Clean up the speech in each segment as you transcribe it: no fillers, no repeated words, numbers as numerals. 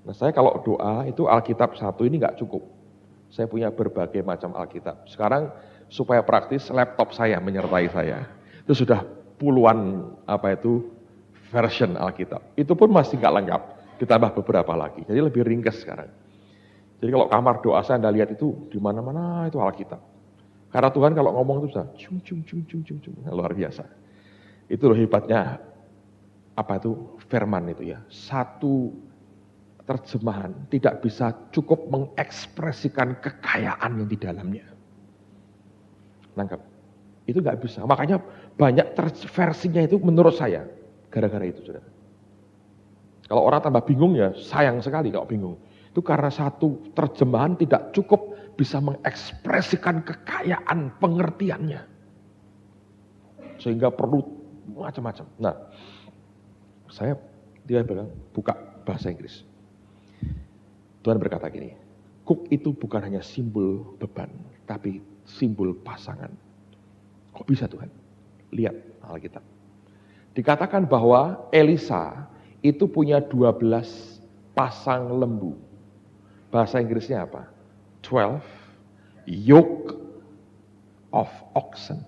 Nah, saya kalau doa itu Alkitab satu ini nggak cukup. Saya punya berbagai macam Alkitab. Sekarang supaya praktis laptop saya menyertai saya. Itu sudah puluhan version Alkitab. Itu pun masih nggak lengkap. Ditambah beberapa lagi. Jadi lebih ringkas sekarang. Jadi kalau kamar doa saya Anda lihat itu di mana-mana itu Alkitab. Karena Tuhan kalau ngomong itu sudah luar biasa. Itu loh hebatnya firman itu ya. Satu terjemahan tidak bisa cukup mengekspresikan kekayaan yang di dalamnya. Nangkap? Itu nggak bisa. Makanya banyak versinya itu menurut saya gara-gara itu, saudara. Kalau orang tambah bingung ya sayang sekali kalau bingung. Itu karena satu terjemahan tidak cukup bisa mengekspresikan kekayaan pengertiannya. Sehingga perlu macam-macam. Nah, dia bilang buka bahasa Inggris. Tuhan berkata gini, kuk itu bukan hanya simbol beban, tapi simbol pasangan. Kok bisa Tuhan? Lihat Alkitab. Dikatakan bahwa Elisa itu punya 12 pasang lembu. Bahasa Inggrisnya apa? 12 yoke of oxen.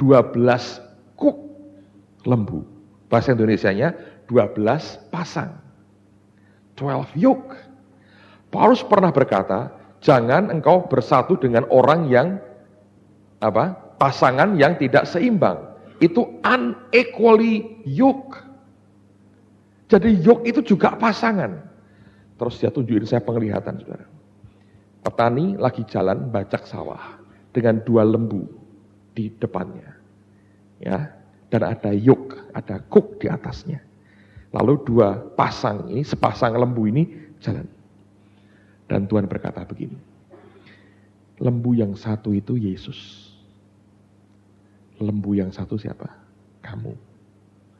12 kuk lembu. Bahasa Indonesianya 12 pasang. 12 yoke. Paulus pernah berkata, jangan engkau bersatu dengan orang yang pasangan yang tidak seimbang. Itu unequally yoke. Jadi yoke itu juga pasangan. Terus dia tunjukin saya penglihatan, saudara. Petani lagi jalan bajak sawah dengan 2 lembu di depannya. Ya, dan ada yoke, ada kuk di atasnya. Lalu 2 pasang ini, sepasang lembu ini jalan. Dan Tuhan berkata begini, lembu yang satu itu Yesus. Lembu yang satu siapa? Kamu,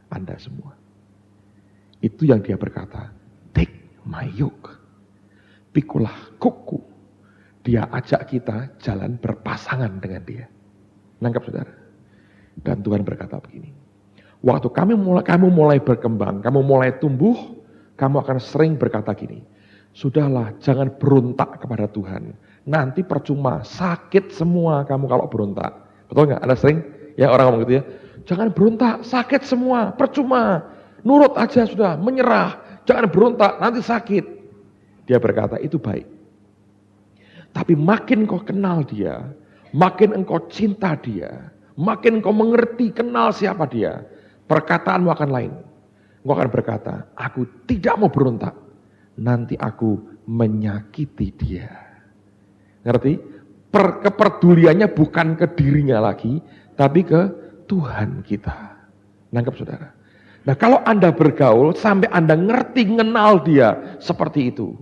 Anda semua. Itu yang dia berkata, take my yoke. Pikulah kukku. Dia ajak kita jalan berpasangan dengan dia. Nangkap saudara? Dan Tuhan berkata begini, waktu kamu mulai berkembang, kamu mulai tumbuh, kamu akan sering berkata gini, sudahlah jangan berontak kepada Tuhan. Nanti percuma, sakit semua kamu kalau berontak. Betul nggak? Ada sering ya orang ngomong gitu ya. Jangan berontak, sakit semua, percuma. Nurut aja sudah, menyerah. Jangan berontak, nanti sakit. Dia berkata itu baik. Tapi makin kau kenal dia, makin engkau cinta dia, makin engkau mengerti, kenal siapa dia, perkataanmu akan lain. Engkau akan berkata, aku tidak mau berontak. Nanti aku menyakiti dia. Ngerti? Kepeduliannya bukan ke dirinya lagi, tapi ke Tuhan kita. Nangkep saudara? Nah kalau Anda bergaul sampai Anda ngerti, mengenal dia seperti itu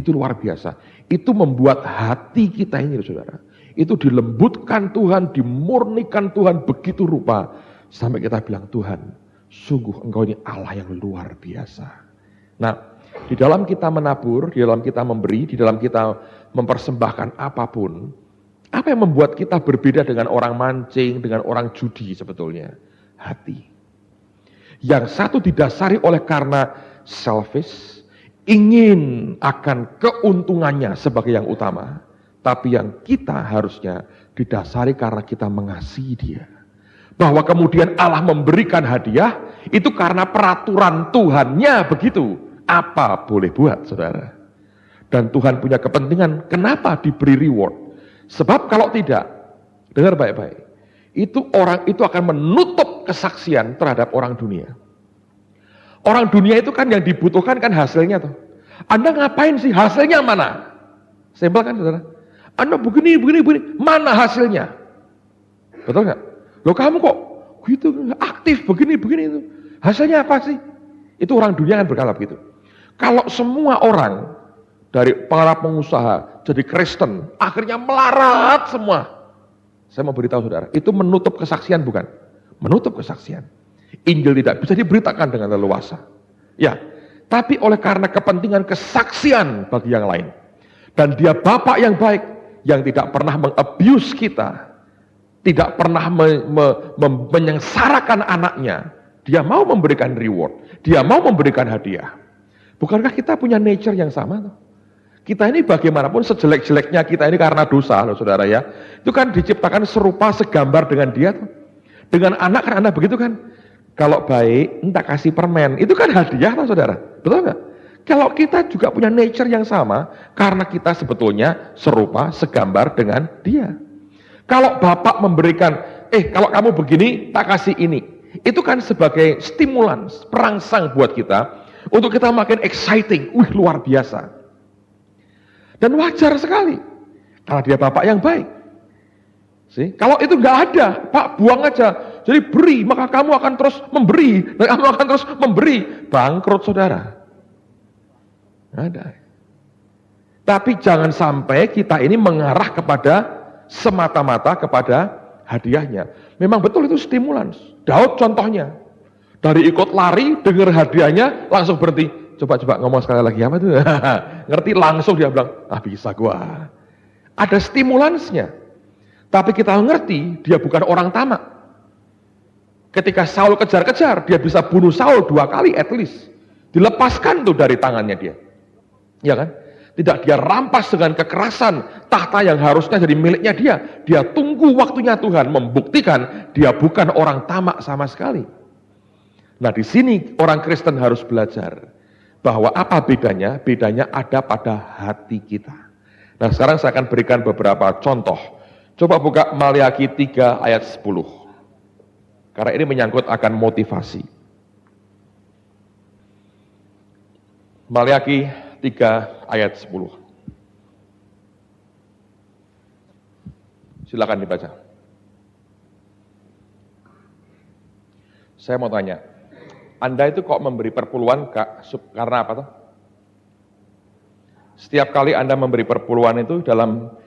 luar biasa. Itu membuat hati kita ini saudara, itu dilembutkan Tuhan, dimurnikan Tuhan begitu rupa. Sampai kita bilang, Tuhan, sungguh engkau ini Allah yang luar biasa. Nah, di dalam kita menabur, di dalam kita memberi, di dalam kita mempersembahkan apapun, apa yang membuat kita berbeda dengan orang mancing, dengan orang judi sebetulnya? Hati. Yang satu didasari oleh karena selfish, ingin akan keuntungannya sebagai yang utama. Tapi yang kita harusnya didasari karena kita mengasihi dia. Bahwa kemudian Allah memberikan hadiah, itu karena peraturan Tuhannya begitu. Apa boleh buat saudara? Dan Tuhan punya kepentingan, kenapa diberi reward? Sebab kalau tidak, dengar baik-baik, itu orang itu akan menutup kesaksian terhadap orang dunia. Orang dunia itu kan yang dibutuhkan kan hasilnya tuh. Anda ngapain sih? Hasilnya mana? Simpel kan saudara? Anda begini, mana hasilnya? Betul nggak? Loh kamu kok gitu aktif begini itu. Hasilnya apa sih? Itu orang dunia kan berkata begitu. Kalau semua orang dari para pengusaha jadi Kristen, akhirnya melarat semua. Saya mau beritahu saudara, itu menutup kesaksian bukan? Menutup kesaksian. Injil tidak bisa diberitakan dengan leluasa. Ya, tapi oleh karena kepentingan kesaksian bagi yang lain. Dan dia Bapak yang baik, yang tidak pernah mengabuse kita, tidak pernah menyengsarakan anaknya. Dia mau memberikan reward, dia mau memberikan hadiah. Bukankah kita punya nature yang sama? Tuh? Kita ini bagaimanapun sejelek-jeleknya kita ini karena dosa loh saudara ya. Itu kan diciptakan serupa segambar dengan dia tuh. Dengan anak kan anak begitu kan. Kalau baik entah kasih permen. Itu kan hadiah loh saudara. Betul nggak? Kalau kita juga punya nature yang sama. Karena kita sebetulnya serupa segambar dengan dia. Kalau bapak memberikan, kalau kamu begini tak kasih ini. Itu kan sebagai stimulans, perangsang buat kita. Untuk kita makin exciting. Luar biasa. Dan wajar sekali, karena dia bapak yang baik. Kalau itu nggak ada, Pak buang aja. Jadi beri, maka kamu akan terus memberi, dan kamu akan terus memberi. Bangkrut saudara. Nggak ada. Tapi jangan sampai kita ini mengarah kepada semata-mata kepada hadiahnya. Memang betul itu stimulans. Daud contohnya. Dari ikut lari, dengar hadiahnya, langsung berhenti. Coba ngomong sekali lagi apa itu? Ngerti langsung dia bilang, bisa gua. Ada stimulansnya. Tapi kita ngerti dia bukan orang tamak. Ketika Saul kejar-kejar, dia bisa bunuh Saul 2 kali at least. Dilepaskan tuh dari tangannya dia. Ya kan? Tidak dia rampas dengan kekerasan tahta yang harusnya jadi miliknya dia. Dia tunggu waktunya Tuhan membuktikan dia bukan orang tamak sama sekali. Nah di sini orang Kristen harus belajar. Bahwa apa bedanya? Bedanya ada pada hati kita. Nah sekarang saya akan berikan beberapa contoh. Coba buka Maliaki 3 ayat 10. Karena ini menyangkut akan motivasi. Maliaki 3 ayat 10. Silakan dibaca. Saya mau tanya. Anda itu kok memberi perpuluhan karena apa tuh? Setiap kali Anda memberi perpuluhan itu dalam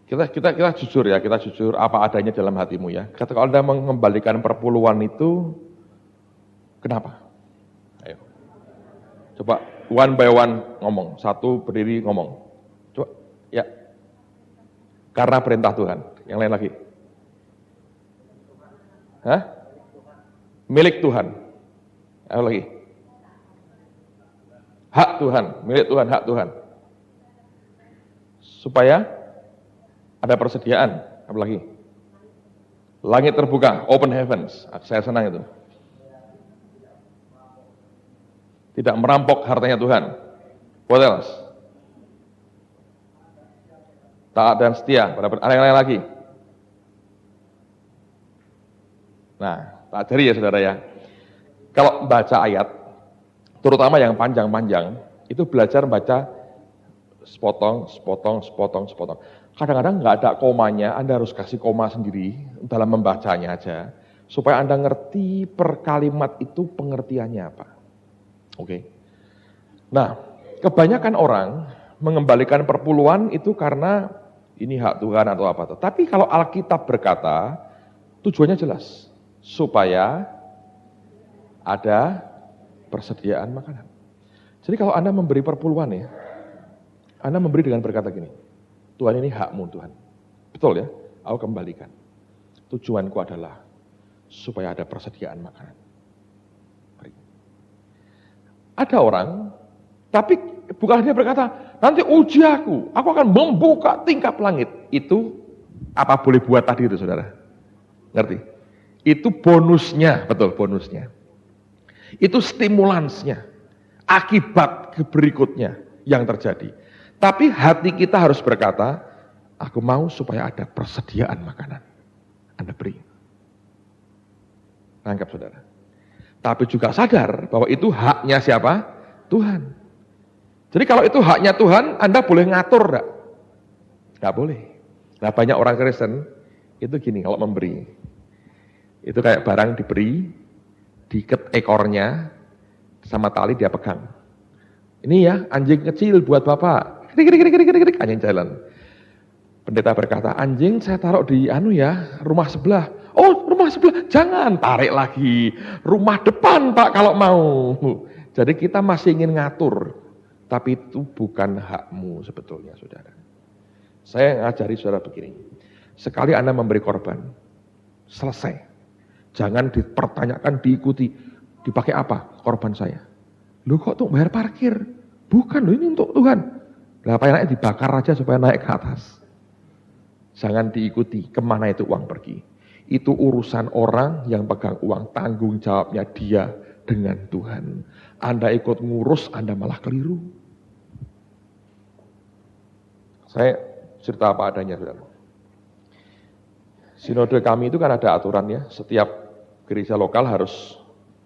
kita jujur ya, kita jujur apa adanya dalam hatimu ya. Ketika Anda mengembalikan perpuluhan itu kenapa? Ayo. Coba one by one ngomong, satu berdiri ngomong. Coba ya. Karena perintah Tuhan. Yang lain lagi. Milik Tuhan. Apa lagi? Hak Tuhan, milik Tuhan, hak Tuhan. Supaya ada persediaan, apa lagi? Langit terbuka, open heavens. Saya senang itu. Tidak merampok hartanya Tuhan. What else? Taat dan setia. Ada yang lain lagi? Nah, tak jari ya saudara ya. Kalau baca ayat, terutama yang panjang-panjang, itu belajar baca sepotong. Kadang-kadang nggak ada komanya, Anda harus kasih koma sendiri dalam membacanya aja, supaya Anda ngerti per kalimat itu pengertiannya apa. Oke. Nah, kebanyakan orang mengembalikan perpuluhan itu karena ini hak Tuhan atau apa. Tapi kalau Alkitab berkata, tujuannya jelas, supaya ada persediaan makanan. Jadi kalau Anda memberi perpuluhan ya, Anda memberi dengan berkata gini, Tuhan ini hakmu Tuhan. Betul ya, aku kembalikan. Tujuanku adalah supaya ada persediaan makanan. Baik. Ada orang, tapi bukan dia berkata, nanti uji aku akan membuka tingkap langit. Itu apa boleh buat tadi itu saudara? Ngerti? Itu bonusnya, betul bonusnya. Itu stimulansnya, akibat berikutnya yang terjadi. Tapi hati kita harus berkata, aku mau supaya ada persediaan makanan. Anda beri. Tangkap saudara. Tapi juga sadar bahwa itu haknya siapa? Tuhan. Jadi kalau itu haknya Tuhan, Anda boleh ngatur enggak? Enggak boleh. Nah banyak orang Kristen, itu gini kalau memberi. Itu kayak barang diberi, diikat ekornya, sama tali dia pegang. Ini ya, anjing kecil buat Bapak. Anjing jalan. Pendeta berkata, anjing saya taruh di rumah sebelah. Oh, rumah sebelah, jangan, tarik lagi. Rumah depan Pak kalau mau. Jadi kita masih ingin ngatur. Tapi itu bukan hakmu sebetulnya saudara. Saya ngajari saudara begini. Sekali Anda memberi korban, selesai. Jangan dipertanyakan, diikuti. Dipakai apa korban saya? Loh kok untuk bayar parkir? Bukan loh, ini untuk Tuhan. Lah apa enaknya dibakar aja supaya naik ke atas. Jangan diikuti kemana itu uang pergi. Itu urusan orang yang pegang uang, tanggung jawabnya dia dengan Tuhan. Anda ikut ngurus, Anda malah keliru. Saya cerita apa adanya, saudara. Sinode kami itu kan ada aturannya, setiap gereja lokal harus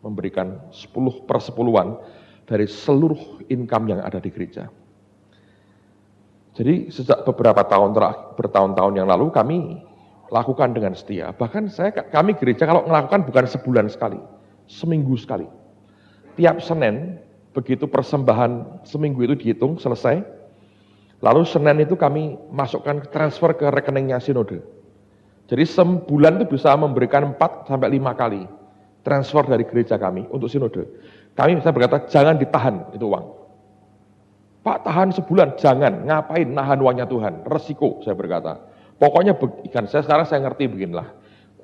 memberikan 10/10 dari seluruh income yang ada di gereja. Jadi sejak beberapa tahun bertahun-tahun yang lalu kami lakukan dengan setia. Bahkan kami gereja kalau melakukan bukan sebulan sekali, seminggu sekali. Tiap Senin, begitu persembahan seminggu itu dihitung, selesai. Lalu Senin itu kami masukkan transfer ke rekeningnya sinode. Jadi sebulan itu bisa memberikan 4-5 kali transfer dari gereja kami untuk sinode. Kami bisa berkata, jangan ditahan itu uang. Pak, tahan sebulan, jangan. Ngapain nahan uangnya Tuhan? Resiko, saya berkata. Pokoknya sekarang saya ngerti beginilah.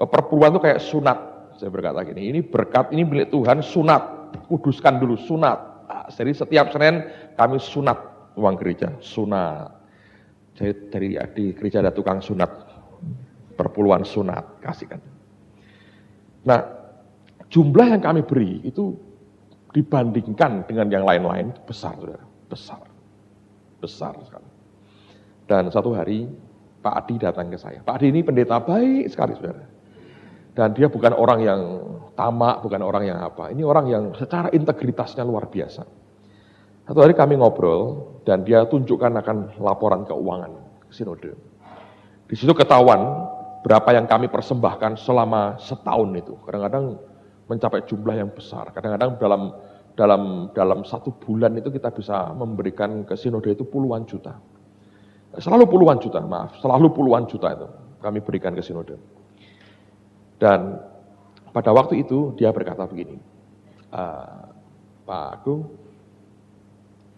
Perpuluhan itu kayak sunat, saya berkata gini. Ini berkat, ini milik Tuhan, sunat. Kuduskan dulu, sunat. Nah, jadi setiap Senin kami sunat uang gereja, sunat. Jadi di gereja ada tukang sunat. Perpuluhan sunat, kasihkan. Nah, jumlah yang kami beri itu dibandingkan dengan yang lain-lain besar, saudara. Besar sekali. Dan satu hari Pak Adi datang ke saya. Pak Adi ini pendeta baik sekali, saudara. Dan dia bukan orang yang tamak, bukan orang yang apa. Ini orang yang secara integritasnya luar biasa. Satu hari kami ngobrol dan dia tunjukkan akan laporan keuangan sinode. Di situ ketahuan berapa yang kami persembahkan selama setahun itu. Kadang-kadang mencapai jumlah yang besar. Kadang-kadang dalam satu bulan itu kita bisa memberikan ke sinode itu puluhan juta. Selalu puluhan juta itu kami berikan ke sinode. Dan pada waktu itu dia berkata begini, Pak Agung,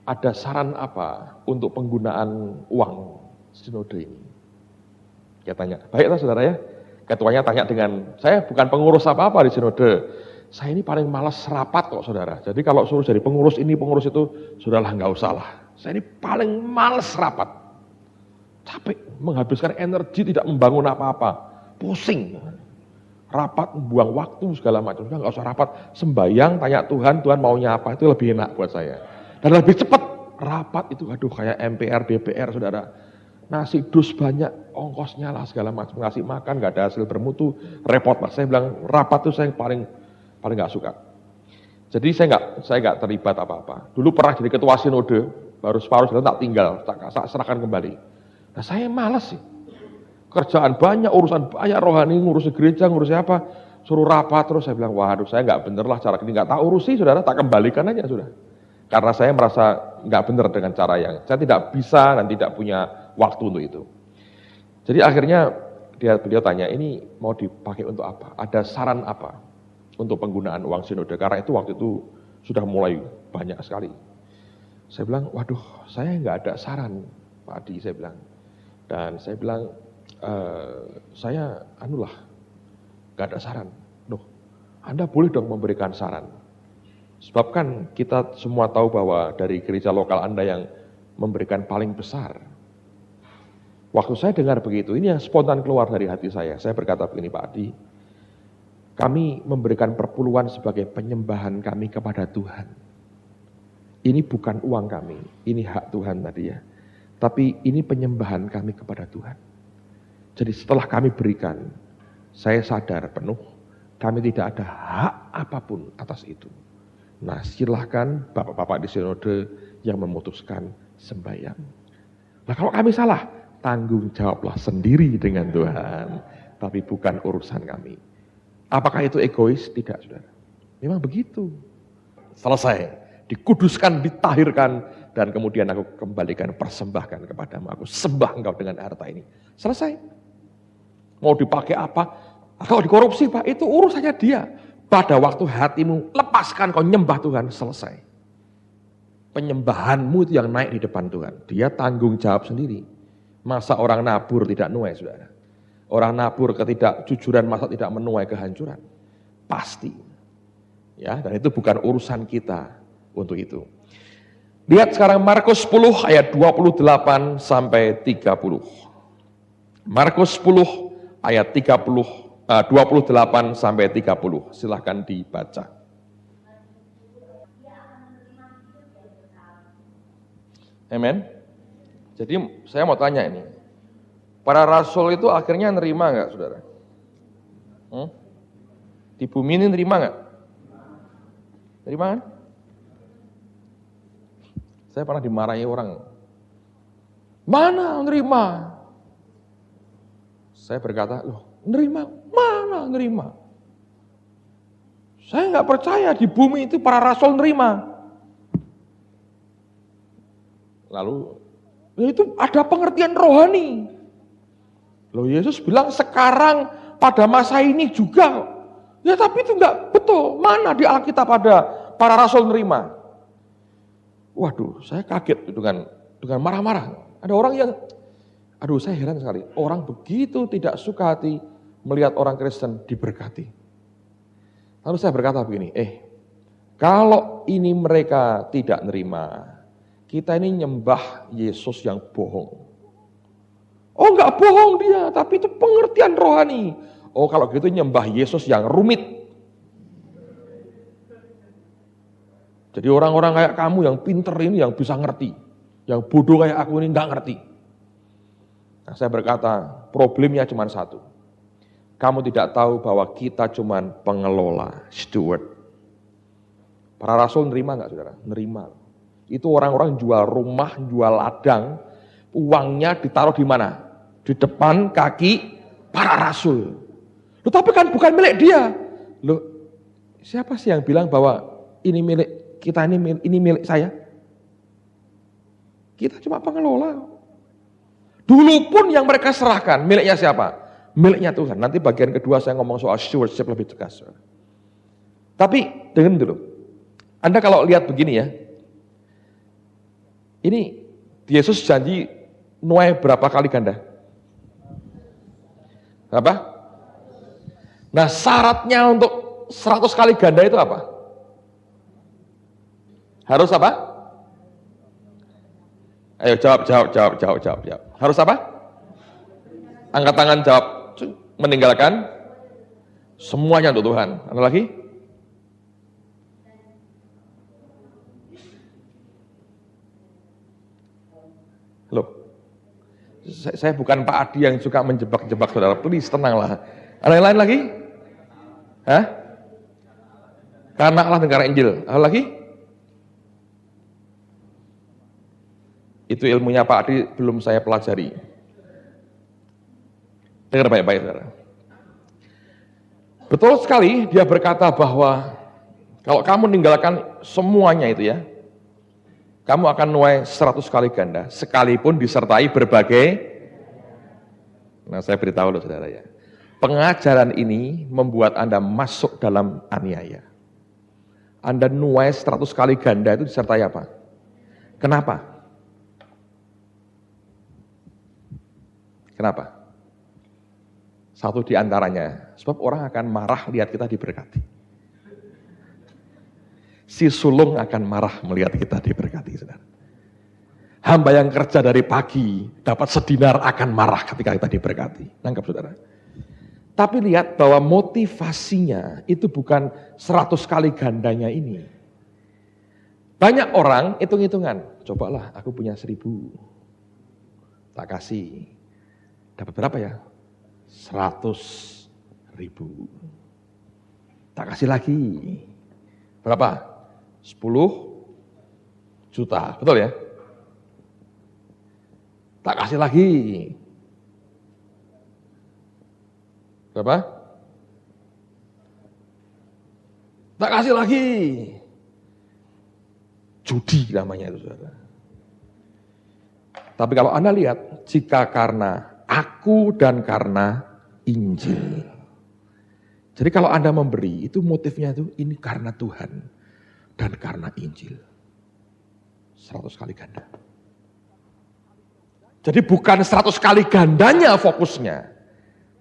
ada saran apa untuk penggunaan uang sinode ini? Dia tanya, baiklah saudara ya, ketuanya tanya dengan, saya bukan pengurus apa-apa di sinode, saya ini paling malas rapat kok saudara. Jadi kalau suruh jadi pengurus ini, pengurus itu, sudahlah nggak usah lah. Saya ini paling malas rapat. Capek, menghabiskan energi, tidak membangun apa-apa. Pusing. Rapat, buang waktu, segala macam. Sudah nggak usah rapat. Sembayang, tanya Tuhan, Tuhan maunya apa, itu lebih enak buat saya. Dan lebih cepat. Rapat itu, aduh kayak MPR, DPR, saudara. Nasi dus banyak, ongkosnya lah, segala macam. Ngasih makan, nggak ada hasil bermutu, repot Pak. Saya bilang, rapat itu saya paling nggak suka. Jadi saya nggak terlibat apa-apa. Dulu pernah jadi ketua sinode, baru separuh jalan tak tinggal, tak serahkan kembali. Nah saya malas sih. Kerjaan banyak, urusan banyak rohani, ngurusi gereja, ngurusi apa, suruh rapat terus. Saya bilang, waduh saya nggak bener lah cara ini, nggak tak urusi saudara, tak kembalikan aja sudah. Karena saya merasa nggak bener dengan cara yang saya tidak bisa dan tidak punya waktu untuk itu. Jadi akhirnya beliau tanya, ini mau dipakai untuk apa? Ada saran apa untuk penggunaan uang sinode? Karena itu waktu itu sudah mulai banyak sekali. Saya bilang, waduh saya nggak ada saran Pak Adi, saya bilang. Dan saya bilang, saya nggak ada saran. Loh, Anda boleh dong memberikan saran. Sebab kan kita semua tahu bahwa dari gereja lokal Anda yang memberikan paling besar. Waktu saya dengar begitu, ini yang spontan keluar dari hati saya. Saya berkata begini, Pak Adi, kami memberikan perpuluhan sebagai penyembahan kami kepada Tuhan. Ini bukan uang kami, ini hak Tuhan tadi ya. Tapi ini penyembahan kami kepada Tuhan. Jadi setelah kami berikan, saya sadar penuh, kami tidak ada hak apapun atas itu. Nah silahkan bapak-bapak di sinode yang memutuskan sembahyang. Nah kalau kami salah, tanggung jawablah sendiri dengan Tuhan. Tapi bukan urusan kami. Apakah itu egois? Tidak, saudara. Memang begitu. Selesai. Dikuduskan, ditahirkan. Dan kemudian aku kembalikan, persembahkan kepadamu. Aku sembah engkau dengan harta ini. Selesai. Mau dipakai apa? Kalau dikorupsi, Pak, itu urusannya dia. Pada waktu hatimu, lepaskan kau nyembah Tuhan, selesai. Penyembahanmu itu yang naik di depan Tuhan. Dia tanggung jawab sendiri. Masa orang nabur tidak nuai, saudara? Orang nabur ketidakjujuran, masa tidak menuai kehancuran? Pasti. Ya, dan itu bukan urusan kita untuk itu. Lihat sekarang Markus 10 ayat 28 sampai 30. Markus 10 ayat 28 sampai 30. Silahkan dibaca. Amen. Jadi saya mau tanya ini. Para rasul itu akhirnya nerima enggak, saudara? Di bumi ini nerima enggak? Nerima kan? Saya pernah dimarahi orang. Mana nerima? Saya berkata, loh nerima? Mana nerima? Saya nggak percaya di bumi itu para rasul nerima. Lalu, itu ada pengertian rohani. Loh Yesus bilang sekarang pada masa ini juga. Ya tapi itu nggak betul. Mana di Alkitab ada para rasul nerima? Waduh, saya kaget dengan marah-marah. Ada orang yang, aduh saya heran sekali. Orang begitu tidak suka hati melihat orang Kristen diberkati. Lalu saya berkata begini, kalau ini mereka tidak nerima, kita ini nyembah Yesus yang bohong. Oh enggak bohong dia, tapi itu pengertian rohani. Oh kalau gitu nyembah Yesus yang rumit. Jadi orang-orang kayak kamu yang pinter ini yang bisa ngerti. Yang bodoh kayak aku ini enggak ngerti. Nah, saya berkata, problemnya cuma satu. Kamu tidak tahu bahwa kita cuma pengelola, steward. Para rasul nerima enggak saudara? Nerima. Itu orang-orang jual rumah, jual ladang, uangnya ditaruh di mana? Di depan kaki para rasul. Loh, tapi kan bukan milik dia. Loh, siapa sih yang bilang bahwa ini milik kita, ini milik saya? Kita cuma pengelola. Dulu pun yang mereka serahkan, miliknya siapa? Miliknya Tuhan. Nanti bagian kedua saya ngomong soal stewardship lebih tegas. Tapi dengerin dulu. Anda kalau lihat begini ya, ini Yesus janji nuai berapa kali ganda? Berapa? Nah syaratnya untuk 100 kali ganda itu apa? Harus apa? Ayo jawab. Harus apa? Angkat tangan jawab. Meninggalkan semuanya untuk Tuhan. Ada lagi? Loh, saya bukan Pak Adi yang suka menjebak-jebak saudara. Please tenanglah. Ada yang lain lagi? Hah? Karena Allah dan karena Injil. Ada lagi? Itu ilmunya Pak Adi belum saya pelajari. Dengar baik-baik saudara. Betul sekali dia berkata bahwa kalau kamu meninggalkan semuanya itu ya, kamu akan nuai 100 kali ganda, sekalipun disertai berbagai. Nah saya beritahu loh saudara ya, pengajaran ini membuat Anda masuk dalam aniaya. Anda nuai 100 kali ganda itu disertai apa? Kenapa? Kenapa? Satu di antaranya, sebab orang akan marah lihat kita diberkati. Si sulung akan marah melihat kita diberkati, saudara. Hamba yang kerja dari pagi dapat sedinar akan marah ketika kita diberkati. Nangkap saudara. Tapi lihat bahwa motivasinya itu bukan 100 kali gandanya ini. Banyak orang hitung-hitungan, cobalah aku punya 1000, tak kasih. Dapat berapa ya? 100.000. Tak kasih lagi. Berapa? 10 juta. Betul ya? Tak kasih lagi. Berapa? Tak kasih lagi. Judi namanya itu saudara. Tapi kalau Anda lihat, jika karena aku dan karena Injil. Jadi kalau Anda memberi, itu motifnya itu ini karena Tuhan dan karena Injil. 100 kali ganda. Jadi bukan 100 kali gandanya fokusnya.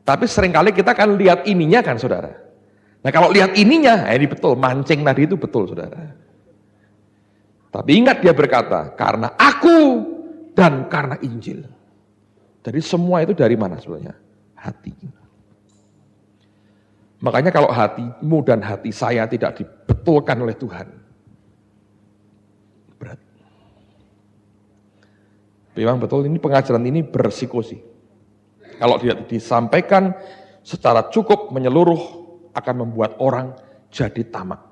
Tapi seringkali kita kan lihat ininya kan saudara. Nah kalau lihat ininya, ini betul, mancing tadi itu betul saudara. Tapi ingat dia berkata, karena aku dan karena Injil. Jadi semua itu dari mana sebenarnya? Hati. Makanya kalau hatimu dan hati saya tidak dibetulkan oleh Tuhan, berat. Memang betul ini pengajaran ini beresiko sih. Kalau tidak disampaikan secara cukup menyeluruh akan membuat orang jadi tamak.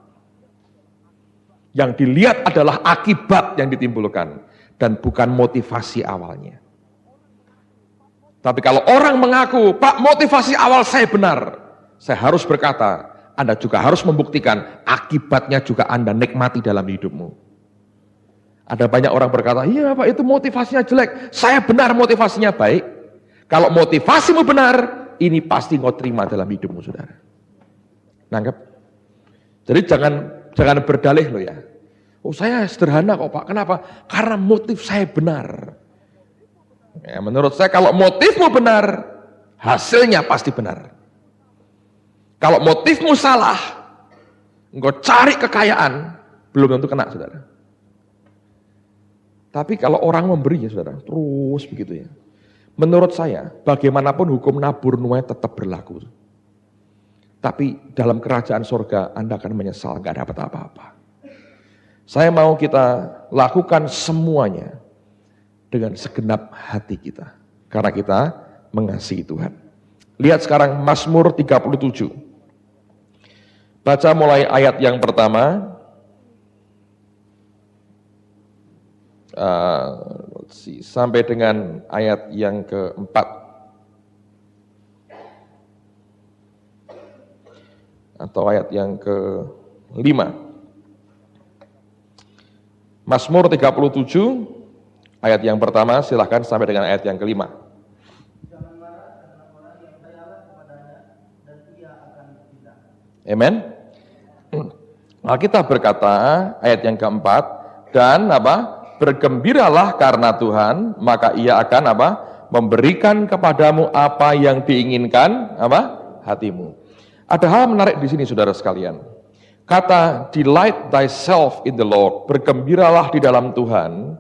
Yang dilihat adalah akibat yang ditimbulkan dan bukan motivasi awalnya. Tapi kalau orang mengaku, Pak, motivasi awal saya benar, saya harus berkata, Anda juga harus membuktikan akibatnya juga Anda nikmati dalam hidupmu. Ada banyak orang berkata, iya Pak, itu motivasinya jelek, saya benar motivasinya baik. Kalau motivasimu benar, ini pasti engkau terima dalam hidupmu, saudara. Nangkep? Jadi jangan berdalih loh ya. Oh saya sederhana kok Pak, kenapa? Karena motif saya benar. Ya, menurut saya kalau motifmu benar, hasilnya pasti benar. Kalau motifmu salah, engkau cari kekayaan, belum tentu kena, saudara. Tapi kalau orang memberi ya saudara, terus begitu ya. Menurut saya, bagaimanapun hukum nabur nuai tetap berlaku. Tapi dalam kerajaan surga Anda akan menyesal gak dapat apa-apa. Saya mau kita lakukan semuanya dengan segenap hati kita. Karena kita mengasihi Tuhan. Lihat sekarang Mazmur 37. Baca mulai ayat yang pertama. Sampai dengan ayat yang keempat. Atau ayat yang ke-5. Mazmur 37, ayat yang pertama, silahkan sampai dengan ayat yang ke-5. Jangan marah karena orang yang percaya kepadanya, dan ia akan bertindak. Amen. Alkitab berkata, ayat yang keempat, dan bergembiralah karena Tuhan, maka ia akan memberikan kepadamu apa yang diinginkan hatimu. Ada hal menarik di sini saudara sekalian. Kata delight thyself in the Lord, bergembiralah di dalam Tuhan,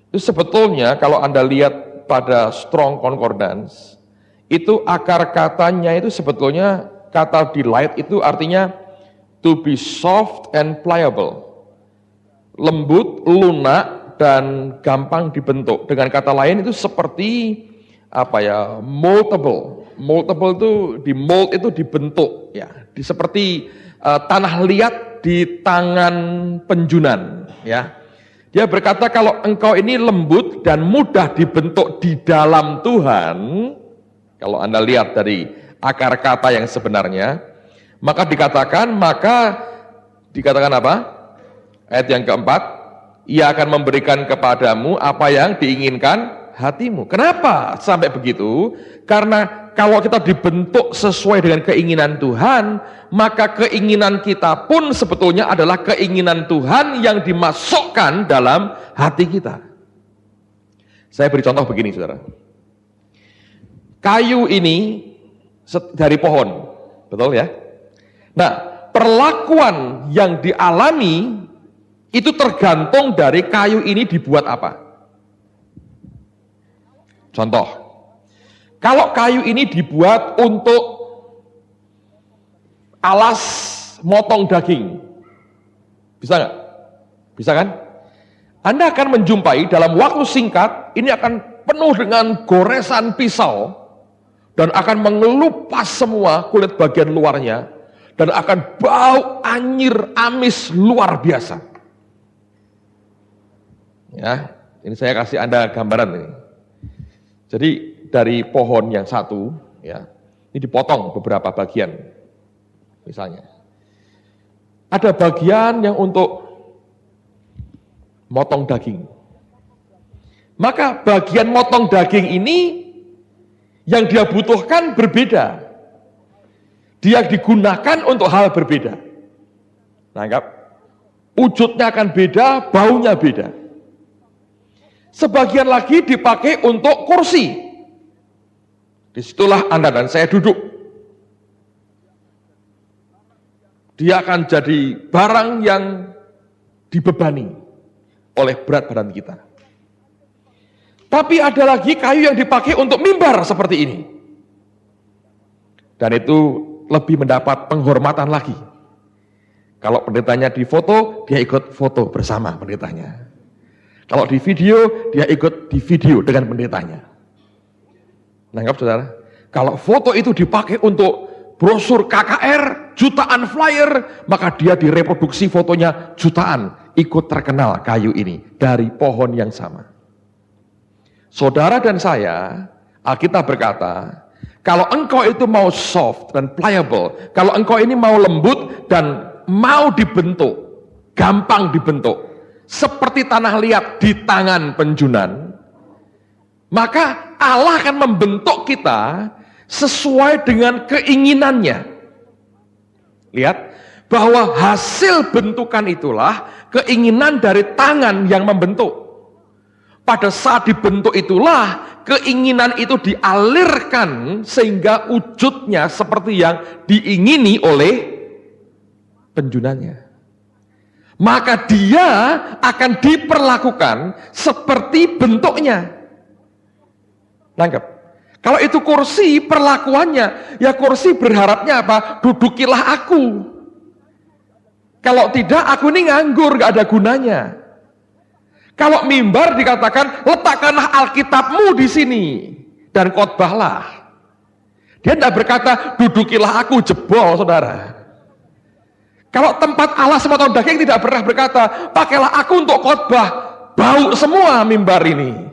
itu sebetulnya kalau Anda lihat pada Strong Concordance, itu akar katanya itu sebetulnya kata delight itu artinya to be soft and pliable. Lembut, lunak, dan gampang dibentuk. Dengan kata lain itu seperti moldable. Moldable itu di mold itu dibentuk ya, seperti tanah liat di tangan penjunan ya. Dia berkata kalau engkau ini lembut dan mudah dibentuk di dalam Tuhan, kalau Anda lihat dari akar kata yang sebenarnya, maka dikatakan apa? Ayat yang keempat, ia akan memberikan kepadamu apa yang diinginkan hatimu. Kenapa sampai begitu? Karena kalau kita dibentuk sesuai dengan keinginan Tuhan, maka keinginan kita pun sebetulnya adalah keinginan Tuhan yang dimasukkan dalam hati kita. Saya beri contoh begini, saudara. Kayu ini dari pohon, betul ya? Nah, perlakuan yang dialami itu tergantung dari kayu ini dibuat apa. Contoh. Kalau kayu ini dibuat untuk alas motong daging, bisa nggak? Bisa kan? Anda akan menjumpai dalam waktu singkat, ini akan penuh dengan goresan pisau, dan akan mengelupas semua kulit bagian luarnya, dan akan bau anyir amis luar biasa. Ya, ini saya kasih Anda gambaran ini. Jadi dari pohon yang satu, ya, ini dipotong beberapa bagian, misalnya. Ada bagian yang untuk motong daging. Maka bagian motong daging ini yang dia butuhkan berbeda. Dia digunakan untuk hal berbeda. Nangkap? Wujudnya akan beda, baunya beda. Sebagian lagi dipakai untuk kursi. Disitulah Anda dan saya duduk. Dia akan jadi barang yang dibebani. oleh berat badan kita. Tapi ada lagi kayu yang dipakai untuk mimbar seperti ini. Dan itu lebih mendapat penghormatan lagi. Kalau pendetanya difoto, dia ikut foto bersama pendetanya. Kalau di video, dia ikut di video dengan pendetanya. Nangkap saudara? Kalau foto itu dipakai untuk brosur KKR, jutaan flyer, maka dia direproduksi fotonya jutaan, ikut terkenal kayu ini dari pohon yang sama. Saudara dan saya, Alkitab berkata, kalau engkau itu mau soft dan pliable, kalau engkau ini mau lembut dan mau dibentuk, gampang dibentuk, seperti tanah liat di tangan penjunan, maka Allah akan membentuk kita sesuai dengan keinginannya. Lihat, bahwa hasil bentukan itulah keinginan dari tangan yang membentuk. Pada saat dibentuk itulah keinginan itu dialirkan sehingga wujudnya seperti yang diingini oleh penjunannya. Maka dia akan diperlakukan seperti bentuknya. Nangkep? Kalau itu kursi, perlakuannya, ya kursi berharapnya apa? Dudukilah aku. Kalau tidak, aku ini nganggur, gak ada gunanya. Kalau mimbar dikatakan, letakkanlah Alkitabmu di sini dan khotbahlah. Dia tidak berkata, dudukilah aku, jebol, saudara. Kalau tempat Allah semata daging tidak pernah berkata, pakailah aku untuk khotbah, bau semua mimbar ini.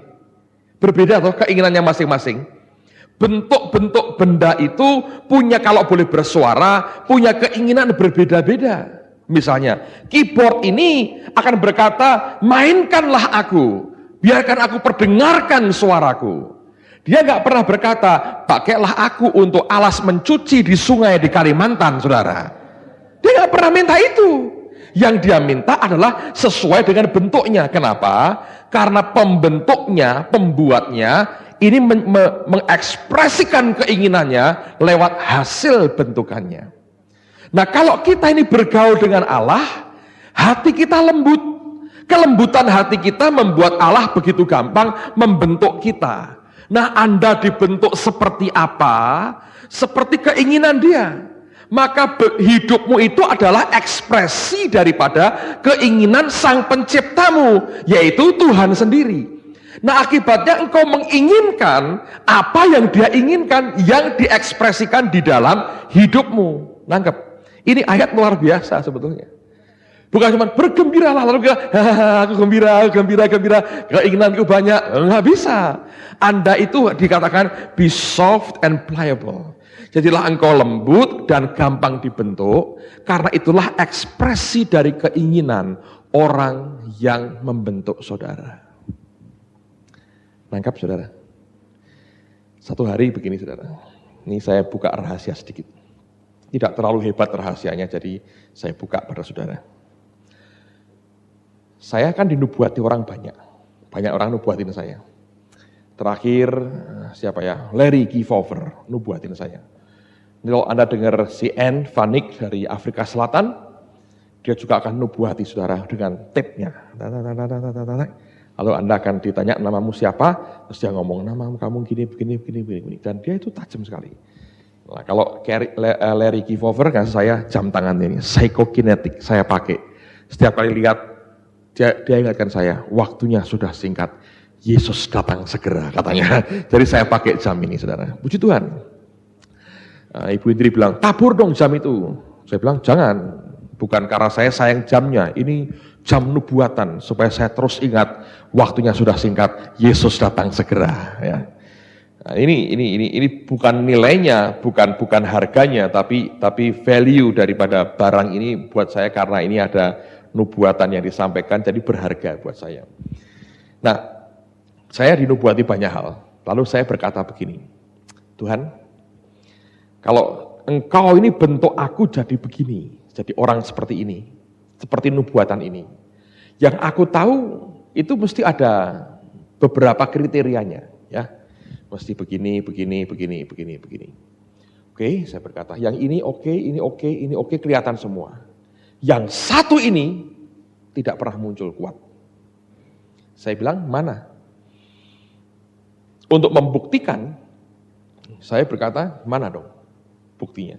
Berbeda tuh keinginannya masing-masing. Bentuk-bentuk benda itu punya, kalau boleh bersuara, punya keinginan berbeda-beda. Misalnya, keyboard ini akan berkata, mainkanlah aku, biarkan aku perdengarkan suaraku. Dia nggak pernah berkata, pakailah aku untuk alas mencuci di sungai di Kalimantan, saudara. Dia nggak pernah minta itu. Yang dia minta adalah sesuai dengan bentuknya. Kenapa? Karena pembentuknya, pembuatnya, ini mengekspresikan keinginannya lewat hasil bentukannya. Nah, kalau kita ini bergaul dengan Allah, hati kita lembut. Kelembutan hati kita membuat Allah begitu gampang membentuk kita. Nah, Anda dibentuk seperti apa? Seperti keinginan dia. Maka hidupmu itu adalah ekspresi daripada keinginan Sang Penciptamu, yaitu Tuhan sendiri. Nah, akibatnya engkau menginginkan apa yang dia inginkan, yang diekspresikan di dalam hidupmu. Nangkep? Ini ayat luar biasa sebetulnya. Bukan cuma bergembiralah lalu aku gembira, keinginanku banyak. Nggak bisa. Anda itu dikatakan be soft and pliable. Jadilah engkau lembut dan gampang dibentuk, karena itulah ekspresi dari keinginan orang yang membentuk saudara. Nangkap saudara? Satu hari begini saudara. Ini saya buka rahasia sedikit. Tidak terlalu hebat rahasianya, jadi saya buka pada saudara. Saya kan dinubuati orang banyak. Banyak orang nubuatin saya. Terakhir, siapa ya? Larry Kiefover nubuatin saya. Kalau Anda dengar si Anne Vanik dari Afrika Selatan, dia juga akan nubuati saudara dengan tape-nya. Lalu Anda akan ditanya namamu siapa, terus dia ngomong namamu kamu begini. Dan dia itu tajam sekali. Nah, kalau Larry Kiefover kan saya jam tangan ini, psychokinetic saya pakai. Setiap kali lihat, dia ingatkan saya, waktunya sudah singkat, Yesus datang segera katanya. Jadi saya pakai jam ini saudara, puji Tuhan. Ibu Indri bilang, tabur dong jam itu. Saya bilang, jangan, bukan karena saya sayang jamnya, ini jam nubuatan, supaya saya terus ingat, waktunya sudah singkat, Yesus datang segera. Ya. Nah, ini bukan nilainya, bukan harganya, tapi value daripada barang ini buat saya, karena ini ada nubuatan yang disampaikan, jadi berharga buat saya. Nah, saya dinubuati banyak hal. Lalu saya berkata begini, Tuhan, kalau engkau ini bentuk aku jadi begini, jadi orang seperti ini, seperti nubuatan ini, yang aku tahu itu mesti ada beberapa kriterianya, ya. Mesti begini. Oke, saya berkata, yang ini oke, ini oke, kelihatan semua. Yang satu ini tidak pernah muncul kuat. Saya bilang, mana? Untuk membuktikan, saya berkata, mana dong buktinya?